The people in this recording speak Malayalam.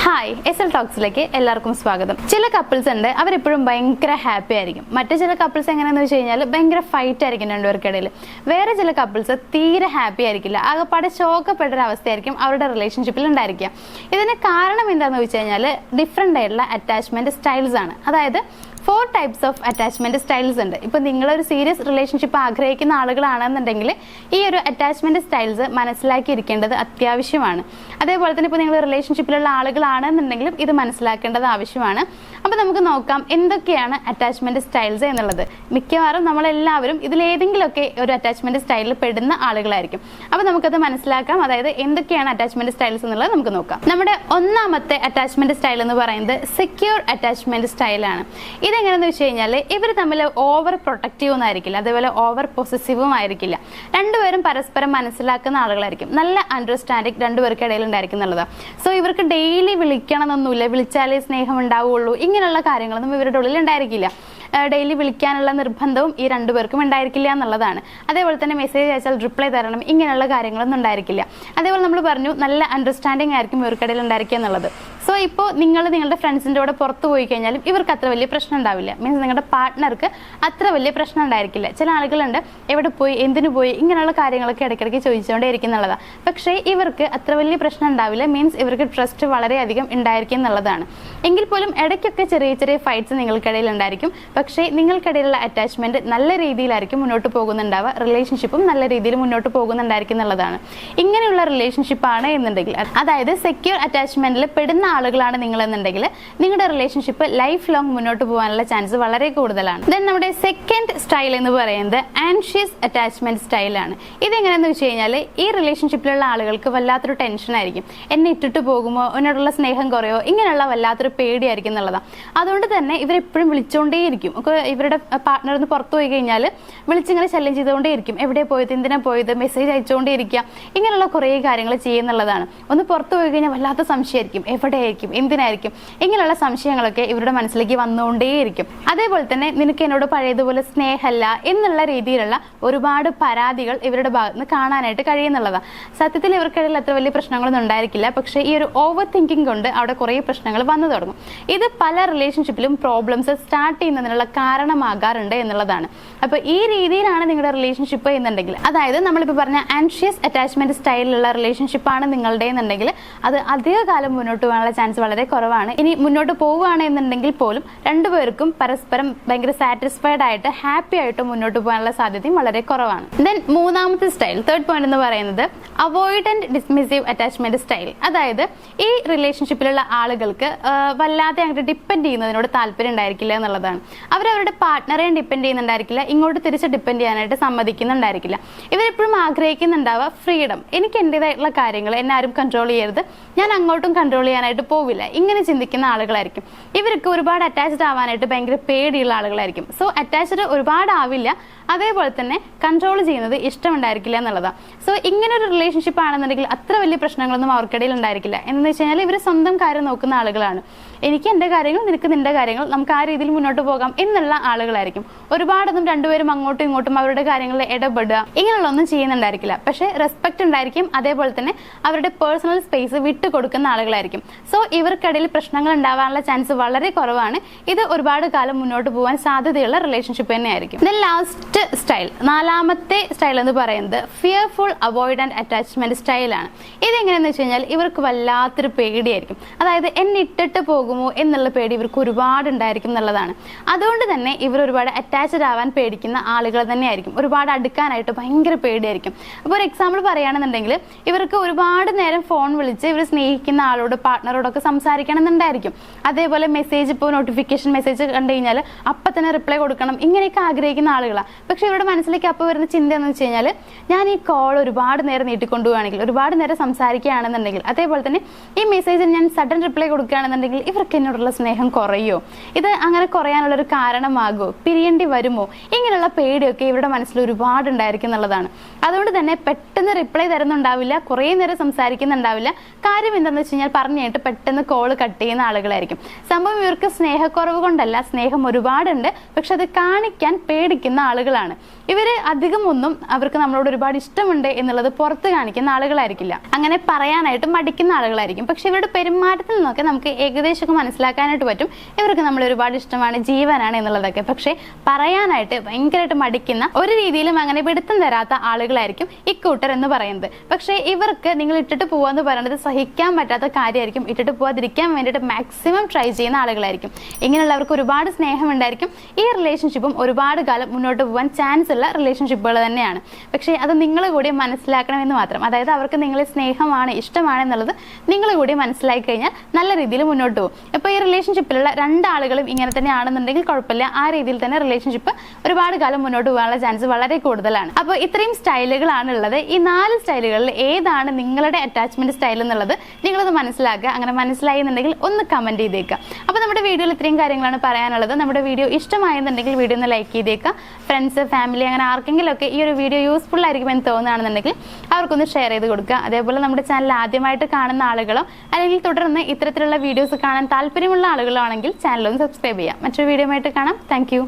ഹായ് SL ടോക്സിലേക്ക് എല്ലാവർക്കും സ്വാഗതം. ചില കപ്പിൾസ് ഉണ്ട്, അവരെപ്പോഴും ഭയങ്കര ഹാപ്പി ആയിരിക്കും. മറ്റു ചില കപ്പിൾസ് എങ്ങനെയാണെന്ന് വെച്ച് കഴിഞ്ഞാൽ ഭയങ്കര ഫൈറ്റ് ആയിരിക്കും രണ്ടുപേർക്കിടയിൽ. വേറെ ചില കപ്പിൾസ് തീരെ ഹാപ്പി ആയിരിക്കില്ല, ആകെപ്പാടെ ഷോക്കപ്പെട്ട ഒരു അവസ്ഥയായിരിക്കും അവരുടെ റിലേഷൻഷിപ്പിൽ ഉണ്ടായിരിക്കുക. ഇതിന് കാരണം എന്താണെന്ന് വെച്ച് കഴിഞ്ഞാൽ ഡിഫറെൻ്റ് ആയിട്ടുള്ള അറ്റാച്ച്മെന്റ് സ്റ്റൈൽസ് ആണ്. അതായത് 4 ടൈപ്സ് ഓഫ് അറ്റാച്ച്മെന്റ് സ്റ്റൈൽസ് ഉണ്ട്. ഇപ്പോൾ നിങ്ങളൊരു സീരിയസ് റിലേഷൻഷിപ്പ് ആഗ്രഹിക്കുന്ന ആളുകളാണെന്നുണ്ടെങ്കിൽ ഈ ഒരു അറ്റാച്ച്മെന്റ് സ്റ്റൈൽസ് മനസ്സിലാക്കിയിരിക്കേണ്ടത് അത്യാവശ്യമാണ്. അതേപോലെ തന്നെ ഇപ്പോൾ നിങ്ങൾ റിലേഷൻഷിപ്പിലുള്ള ആളുകളാണെന്നുണ്ടെങ്കിലും ഇത് മനസ്സിലാക്കേണ്ടത് ആവശ്യമാണ്. അപ്പോൾ നമുക്ക് നോക്കാം എന്തൊക്കെയാണ് അറ്റാച്ച്മെന്റ് സ്റ്റൈൽസ് എന്നുള്ളത്. മിക്കവാറും നമ്മളെല്ലാവരും ഇതിലേതെങ്കിലുമൊക്കെ ഒരു അറ്റാച്ച്മെന്റ് സ്റ്റൈലിൽ പെടുന്ന ആളുകളായിരിക്കും. അപ്പോൾ നമുക്കത് മനസ്സിലാക്കാം. അതായത് എന്തൊക്കെയാണ് അറ്റാച്ച്മെന്റ് സ്റ്റൈൽസ് എന്നുള്ളത് നമുക്ക് നോക്കാം. നമ്മുടെ ഒന്നാമത്തെ അറ്റാച്ച്മെന്റ് സ്റ്റൈൽ എന്ന് പറയുന്നത് സെക്യൂർ അറ്റാച്ച്മെന്റ് സ്റ്റൈലാണ്. ഇതെങ്ങനെയെന്ന് വെച്ച് കഴിഞ്ഞാൽ ഇവർ തമ്മിൽ ഓവർ പ്രൊട്ടക്റ്റീവും ആയിരിക്കില്ല, അതേപോലെ ഓവർ പൊസസീവും ആയിരിക്കില്ല. രണ്ടുപേരും പരസ്പരം മനസ്സിലാക്കുന്ന ആളുകളായിരിക്കും. നല്ല അണ്ടർസ്റ്റാൻഡിങ് രണ്ടുപേർക്കിടയിൽ ഉണ്ടായിരിക്കും എന്നുള്ളതാണ്. സോ ഇവർക്ക് ഡെയിലി വിളിക്കണമെന്നൊന്നുമില്ല, വിളിച്ചാലേ സ്നേഹം ഉണ്ടാവുള്ളൂ, ഇങ്ങനെയുള്ള കാര്യങ്ങളൊന്നും ഇവരുടെ ഉള്ളിൽ ഉണ്ടായിരിക്കില്ല. ഡെയിലി വിളിക്കാനുള്ള നിർബന്ധവും ഈ രണ്ടുപേർക്കും ഉണ്ടായിരിക്കില്ല എന്നുള്ളതാണ്. അതേപോലെ തന്നെ മെസ്സേജ് അയച്ചാൽ റിപ്ലൈ തരണം, ഇങ്ങനെയുള്ള കാര്യങ്ങളൊന്നും ഉണ്ടായിരിക്കില്ല. അതേപോലെ നമ്മൾ പറഞ്ഞു നല്ല അണ്ടർസ്റ്റാൻഡിങ് ആയിരിക്കും ഇവർക്കിടയിൽ ഉണ്ടായിരിക്കുക എന്നുള്ളത്. സോ ഇപ്പോൾ നിങ്ങൾ നിങ്ങളുടെ ഫ്രണ്ട്സിൻ്റെ കൂടെ പുറത്ത് പോയി കഴിഞ്ഞാലും ഇവർക്ക് അത്ര വലിയ പ്രശ്നം ഉണ്ടാവില്ല. മീൻസ് നിങ്ങളുടെ പാർട്ട്ണർക്ക് അത്ര വലിയ പ്രശ്നം ഉണ്ടായിരിക്കില്ല. ചില ആളുകളുണ്ട് എവിടെ പോയി, എന്തിനു പോയി, ഇങ്ങനെയുള്ള കാര്യങ്ങളൊക്കെ ഇടയ്ക്കിടയ്ക്ക് ചോദിച്ചുകൊണ്ടേ ഇരിക്കുന്നുള്ളതാണ്. പക്ഷേ ഇവർക്ക് അത്ര വലിയ പ്രശ്നം ഉണ്ടാവില്ല. മീൻസ് ഇവർക്ക് ട്രസ്റ്റ് വളരെയധികം ഉണ്ടായിരിക്കും എന്നുള്ളതാണ്. എങ്കിൽ പോലും ഇടയ്ക്കൊക്കെ ചെറിയ ചെറിയ ഫൈറ്റ്സ് നിങ്ങൾക്കിടയിൽ ഉണ്ടായിരിക്കും. പക്ഷേ നിങ്ങൾക്കിടയിലുള്ള അറ്റാച്ച്മെന്റ് നല്ല രീതിയിലായിരിക്കും മുന്നോട്ട് പോകുന്നുണ്ടാവുക. റിലേഷൻഷിപ്പും നല്ല രീതിയിൽ മുന്നോട്ട് പോകുന്നുണ്ടായിരിക്കും എന്നുള്ളതാണ്. ഇങ്ങനെയുള്ള റിലേഷൻഷിപ്പ് ആണ് എന്നുണ്ടെങ്കിൽ, അതായത് സെക്യൂർ അറ്റാച്ച്മെന്റിൽ പെടുന്ന ആളുകളാണ് നിങ്ങൾ എന്നുണ്ടെങ്കിൽ നിങ്ങളുടെ റിലേഷൻഷിപ്പ് ലൈഫ് ലോങ് മുന്നോട്ട് പോകാനുള്ള ചാൻസ് വളരെ കൂടുതലാണ്. ദെൻ നമ്മുടെ സെക്കൻഡ് സ്റ്റൈൽ എന്ന് പറയുന്നത് ആൻഷ്യസ് അറ്റാച്ച്മെന്റ് സ്റ്റൈലാണ്. ഇതെങ്ങനെയാണെന്ന് വെച്ച് കഴിഞ്ഞാൽ ഈ റിലേഷൻഷിപ്പിലുള്ള ആളുകൾക്ക് വല്ലാത്തൊരു ടെൻഷൻ ആയിരിക്കും. എന്നെ ഇട്ടിട്ട് പോകുമോ, എന്നോടുള്ള സ്നേഹം കുറയോ, ഇങ്ങനെയുള്ള വല്ലാത്തൊരു പേടിയായിരിക്കും എന്നുള്ളതാണ്. അതുകൊണ്ട് തന്നെ ഇവരെപ്പോഴും വിളിച്ചുകൊണ്ടേയിരിക്കും. ഇവരുടെ പാർട്ട്ണർ ഒന്ന് പുറത്തു പോയി കഴിഞ്ഞാൽ വിളിച്ചിങ്ങനെ ശല്യം ചെയ്തുകൊണ്ടേയിരിക്കും. എവിടെ പോയത്, എന്തിനാ പോയത്, മെസ്സേജ് അയച്ചുകൊണ്ടേയിരിക്കുക, ഇങ്ങനെയുള്ള കുറേ കാര്യങ്ങൾ ചെയ്യുന്നുള്ളതാണ്. ഒന്ന് പുറത്തു പോയി കഴിഞ്ഞാൽ വല്ലാത്ത സംശയമായിരിക്കും, എവിടെയായിരിക്കും, എന്തിനായിരിക്കും, ഇങ്ങനെയുള്ള സംശയങ്ങളൊക്കെ ഇവരുടെ മനസ്സിലേക്ക് വന്നുകൊണ്ടേയിരിക്കും. അതേപോലെ തന്നെ നിനക്ക് എന്നോട് പഴയതുപോലെ സ്നേഹമല്ല എന്നുള്ള രീതിയിലുള്ള ഒരുപാട് പരാതികൾ ഇവരുടെ ഭാഗത്ത് നിന്ന് കാണാനായിട്ട് കഴിയുന്നുള്ളതാണ്. സത്യത്തിൽ ഇവർക്കിടയിൽ അത്ര വലിയ പ്രശ്നങ്ങളൊന്നും ഉണ്ടായിരിക്കില്ല. പക്ഷേ ഈ ഒരു ഓവർ തിങ്കിങ് കൊണ്ട് അവിടെ കുറേ പ്രശ്നങ്ങൾ വന്നു തുടങ്ങും. ഇത് പല റിലേഷൻഷിപ്പിലും പ്രോബ്ലംസ് സ്റ്റാർട്ട് ചെയ്യുന്നതിനുള്ള കാരണമാകാറുണ്ട് എന്നുള്ളതാണ്. അപ്പോൾ ഈ രീതിയിലാണ് നിങ്ങളുടെ റിലേഷൻഷിപ്പ് എന്നുണ്ടെങ്കിൽ, അതായത് നമ്മളിപ്പോൾ പറഞ്ഞ ആൻഷ്യസ് അറ്റാച്ച്മെന്റ് സ്റ്റൈലിലുള്ള റിലേഷൻഷിപ്പ് ആണ് നിങ്ങളുടെ എന്നുണ്ടെങ്കിൽ അത് അധികകാലം മുന്നോട്ട് പോകാനുള്ള ചാൻസ് വളരെ കുറവാണ്. ഇനി മുന്നോട്ട് പോവുകയാണ് എന്നുണ്ടെങ്കിൽ പോലും രണ്ടുപേർക്കും പരസ്പരം ഭയങ്കര സാറ്റിസ്ഫൈഡ് ആയിട്ട് ഹാപ്പി ആയിട്ട് മുന്നോട്ട് പോകാനുള്ള സാധ്യതയും വളരെ കുറവാണ്. ദെൻ മൂന്നാമത്തെ സ്റ്റൈൽ, തേർഡ് പോയിന്റ് എന്ന് പറയുന്നത് അവോയ്ഡന്റ് ഡിസ്മിസീവ് അറ്റാച്ച്മെന്റ് സ്റ്റൈൽ. അതായത് ഈ റിലേഷൻഷിപ്പിലുള്ള ആളുകൾക്ക് വല്ലാതെ അങ്ങോട്ട് ഡിപ്പെൻഡ് ചെയ്യുന്നതിനോട് താല്പര്യം ഉണ്ടായിരിക്കില്ല എന്നുള്ളതാണ്. അവരവരുടെ പാർട്ട്ണറെയും ഡിപ്പെൻഡ് ചെയ്യുന്നുണ്ടായിരിക്കില്ല, ഇങ്ങോട്ട് തിരിച്ച് ഡിപ്പെൻഡ് ചെയ്യാനായിട്ട് സമ്മതിക്കുന്നുണ്ടായിരിക്കില്ല. ഇവരെപ്പോഴും ആഗ്രഹിക്കുന്നുണ്ടാവുക ഫ്രീഡം, എനിക്ക് എൻ്റെതായിട്ടുള്ള കാര്യങ്ങൾ എന്നെ ആരും കൺട്രോൾ ചെയ്യരുത്, ഞാൻ അങ്ങോട്ടും കൺട്രോൾ ചെയ്യാനായിട്ട് പോവില്ല, ഇങ്ങനെ ചിന്തിക്കുന്ന ആളുകളായിരിക്കും. ഇവർക്ക് ഒരുപാട് അറ്റാച്ച്ഡ് ആവാനായിട്ട് ഭയങ്കര പേടിയുള്ള ആളുകളായിരിക്കും. സോ അറ്റാച്ച്ഡ് ഒരുപാട് ആവില്ല, അതേപോലെ തന്നെ കൺട്രോൾ ചെയ്യുന്നത് ഇഷ്ടമുണ്ടായിരിക്കില്ല എന്നുള്ളതാണ്. സോ ഇങ്ങനെ ഒരു റിലേഷൻഷിപ്പ് ആണെന്നുണ്ടെങ്കിൽ അത്ര വലിയ പ്രശ്നങ്ങളൊന്നും അവർക്കിടയിൽ ഉണ്ടായിരിക്കില്ല. എന്ന് വെച്ച് കഴിഞ്ഞാൽ ഇവർ സ്വന്തം കാര്യം നോക്കുന്ന ആളുകളാണ്. എനിക്ക് എൻ്റെ കാര്യങ്ങൾ, നിനക്ക് നിന്റെ കാര്യങ്ങൾ, നമുക്ക് ആ രീതിയിൽ മുന്നോട്ട് പോകാം എന്നുള്ള ആളുകളായിരിക്കും. ഒരുപാടൊന്നും രണ്ടുപേരും അങ്ങോട്ടും ഇങ്ങോട്ടും അവരുടെ കാര്യങ്ങളിൽ ഇടപെടുക ഇങ്ങനെയുള്ളൊന്നും ചെയ്യുന്നുണ്ടായിരിക്കില്ല. പക്ഷേ റെസ്പെക്ട് ഉണ്ടായിരിക്കും, അതേപോലെ തന്നെ അവരുടെ പേഴ്സണൽ സ്പേസ് വിട്ടു കൊടുക്കുന്ന ആളുകളായിരിക്കും. സോ ഇവർക്കിടയിൽ പ്രശ്നങ്ങൾ ഉണ്ടാവാനുള്ള ചാൻസ് വളരെ കുറവാണ്. ഇത് ഒരുപാട് കാലം മുന്നോട്ട് പോകാൻ സാധ്യതയുള്ള റിലേഷൻഷിപ്പ് തന്നെയായിരിക്കും. ദെൻ ലാസ്റ്റ് സ്റ്റൈൽ, നാലാമത്തെ സ്റ്റൈൽ എന്ന് പറയുന്നത് ഫിയർഫുൾ അവോയ്ഡന്റ് അറ്റാച്ച്മെന്റ് സ്റ്റൈലാണ്. ഇതെങ്ങനെയാണെന്ന് വെച്ച് കഴിഞ്ഞാൽ ഇവർക്ക് വല്ലാത്തൊരു പേടിയായിരിക്കും. അതായത് എന്നെ ഇട്ടിട്ട് പോകുമോ എന്നുള്ള പേടി ഇവർക്ക് ഒരുപാട് ഉണ്ടായിരിക്കും എന്നുള്ളതാണ്. അതുകൊണ്ട് തന്നെ ഇവർ ഒരുപാട് അറ്റാച്ച്ഡ് ആവാൻ പേടിക്കുന്ന ആളുകൾ തന്നെയായിരിക്കും. ഒരുപാട് അടുക്കാനായിട്ട് ഭയങ്കര പേടിയായിരിക്കും. അപ്പോൾ ഒരു എക്സാമ്പിൾ പറയുകയാണെന്നുണ്ടെങ്കിൽ ഇവർക്ക് ഒരുപാട് നേരം ഫോൺ വിളിച്ച് ഇവർ സ്നേഹിക്കുന്ന ആളോട്, പാർട്ട്ണറോടൊക്കെ സംസാരിക്കണം എന്നുണ്ടായിരിക്കും. അതേപോലെ മെസ്സേജ്, ഇപ്പോൾ നോട്ടിഫിക്കേഷൻ മെസ്സേജ് കണ്ടു കഴിഞ്ഞാൽ അപ്പം തന്നെ റിപ്ലൈ കൊടുക്കണം, ഇങ്ങനെയൊക്കെ ആഗ്രഹിക്കുന്ന ആളുകളാണ്. പക്ഷെ ഇവരുടെ മനസ്സിലേക്ക് അപ്പോൾ വരുന്ന ചിന്ത എന്ന് വെച്ച് കഴിഞ്ഞാൽ ഞാൻ ഈ കോൾ ഒരുപാട് നേരം നീട്ടിക്കൊണ്ടുപോവുകയാണെങ്കിൽ, ഒരുപാട് നേരം സംസാരിക്കുകയാണെന്നുണ്ടെങ്കിൽ, അതേപോലെ തന്നെ ഈ മെസ്സേജിന് ഞാൻ സഡൻ റിപ്ലൈ കൊടുക്കുകയാണെന്നുണ്ടെങ്കിൽ ഇവർക്ക് എന്നോടുള്ള സ്നേഹം കുറയോ, ഇത് അങ്ങനെ കുറയാനുള്ളൊരു കാരണമാകുമോ, പിരിയേണ്ടി വരുമോ, ഇങ്ങനെയുള്ള പേടിയൊക്കെ ഇവരുടെ മനസ്സിൽ ഒരുപാട് ഉണ്ടായിരിക്കും എന്നുള്ളതാണ്. അതുകൊണ്ട് തന്നെ പെട്ടെന്ന് റിപ്ലൈ തരുന്നുണ്ടാവില്ല, കുറേ നേരം സംസാരിക്കുന്നുണ്ടാവില്ല. കാര്യം എന്താണെന്ന് വെച്ച് കഴിഞ്ഞാൽ പറഞ്ഞിട്ട് പെട്ടെന്ന് കോൾ കട്ട് ചെയ്യുന്ന ആളുകളായിരിക്കും. സംഭവം ഇവർക്ക് സ്നേഹക്കുറവ് കൊണ്ടല്ല, സ്നേഹം ഒരുപാടുണ്ട്, പക്ഷെ അത് കാണിക്കാൻ പേടിക്കുന്ന ആളുകളാണ്. ആളുകളാണ്. ഇവര് അധികം ഒന്നും അവർക്ക് നമ്മളോട് ഒരുപാട് ഇഷ്ടമുണ്ട് എന്നുള്ളത് പുറത്ത് കാണിക്കുന്ന ആളുകളായിരിക്കില്ല, അങ്ങനെ പറയാനായിട്ട് മടിക്കുന്ന ആളുകളായിരിക്കും. പക്ഷെ ഇവരുടെ പെരുമാറ്റത്തിൽ നിന്നൊക്കെ നമുക്ക് ഏകദേശമൊക്കെ മനസ്സിലാക്കാനായിട്ട് പറ്റും ഇവർക്ക് നമ്മൾ ഒരുപാട് ഇഷ്ടമാണ്, ജീവനാണ് എന്നുള്ളതൊക്കെ. പക്ഷെ പറയാനായിട്ട് ഭയങ്കരമായിട്ട് മടിക്കുന്ന, ഒരു രീതിയിലും അങ്ങനെ പിടുത്തം തരാത്ത ആളുകളായിരിക്കും ഇക്കൂട്ടർ എന്ന് പറയുന്നത്. പക്ഷെ ഇവർക്ക് നിങ്ങൾ ഇട്ടിട്ട് പോവാന്ന് പറയുന്നത് സഹിക്കാൻ പറ്റാത്ത കാര്യമായിരിക്കും. ഇട്ടിട്ട് പോവാതിരിക്കാൻ വേണ്ടിയിട്ട് മാക്സിമം ട്രൈ ചെയ്യുന്ന ആളുകളായിരിക്കും. ഇങ്ങനെയുള്ളവർക്ക് ഒരുപാട് സ്നേഹം ഉണ്ടായിരിക്കും. ഈ റിലേഷൻഷിപ്പും ഒരുപാട് കാലം മുന്നോട്ട് പോകാൻ ചാൻസ് ഉള്ള റിലേഷൻഷിപ്പുകൾ തന്നെയാണ്. പക്ഷേ അത് നിങ്ങൾ കൂടി മനസ്സിലാക്കണമെന്ന് മാത്രം. അതായത് അവർക്ക് നിങ്ങളെ സ്നേഹമാണ്, ഇഷ്ടമാണ് എന്നുള്ളത് നിങ്ങൾ കൂടി മനസ്സിലാക്കി കഴിഞ്ഞാൽ നല്ല രീതിയിൽ മുന്നോട്ട് പോകും. ഇപ്പോൾ ഈ റിലേഷൻഷിപ്പിലുള്ള രണ്ടാളുകളും ഇങ്ങനെ തന്നെ ആണെന്നുണ്ടെങ്കിൽ കുഴപ്പമില്ല. ആ രീതിയിൽ തന്നെ റിലേഷൻഷിപ്പ് ഒരുപാട് കാലം മുന്നോട്ട് പോകാനുള്ള ചാൻസ് വളരെ കൂടുതലാണ്. അപ്പോൾ ഇത്രയും സ്റ്റൈലുകളാണ് ഉള്ളത്. ഈ 4 സ്റ്റൈലുകളിൽ ഏതാണ് നിങ്ങളുടെ അറ്റാച്ച്മെന്റ് സ്റ്റൈൽ എന്നുള്ളത് നിങ്ങളത് മനസ്സിലാക്കുക. അങ്ങനെ മനസ്സിലായി എന്നുണ്ടെങ്കിൽ ഒന്ന് കമന്റ് ചെയ്തേക്കുക. അപ്പോൾ നമ്മുടെ വീഡിയോയിൽ ഇത്രയും കാര്യങ്ങളാണ് പറയാനുള്ളത്. നമ്മുടെ വീഡിയോ ഇഷ്ടമായെന്നുണ്ടെങ്കിൽ വീഡിയോ ഒന്ന് ലൈക്ക് ചെയ്തേക്കുക. ഫ്രണ്ട്സ്, ഫാമിലി, അങ്ങനെ ആർക്കെങ്കിലും ഒക്കെ ഈ ഒരു വീഡിയോ യൂസ്ഫുൾ ആയിരിക്കും എന്ന് തോന്നുകയാണെന്നുണ്ടെങ്കിൽ അവർക്കൊന്ന് ഷെയർ ചെയ്ത് കൊടുക്കുക. അതേപോലെ നമ്മുടെ ചാനൽ ആദ്യമായിട്ട് കാണുന്ന ആളുകളോ അല്ലെങ്കിൽ തുടർന്ന് ഇത്തരത്തിലുള്ള വീഡിയോസ് കാണാൻ താല്പര്യമുള്ള ആളുകളോ ആണെങ്കിൽ ചാനൽ ഒന്ന് സബ്സ്ക്രൈബ് ചെയ്യാം. മറ്റൊരു വീഡിയോ ആയിട്ട് കാണാം. താങ്ക്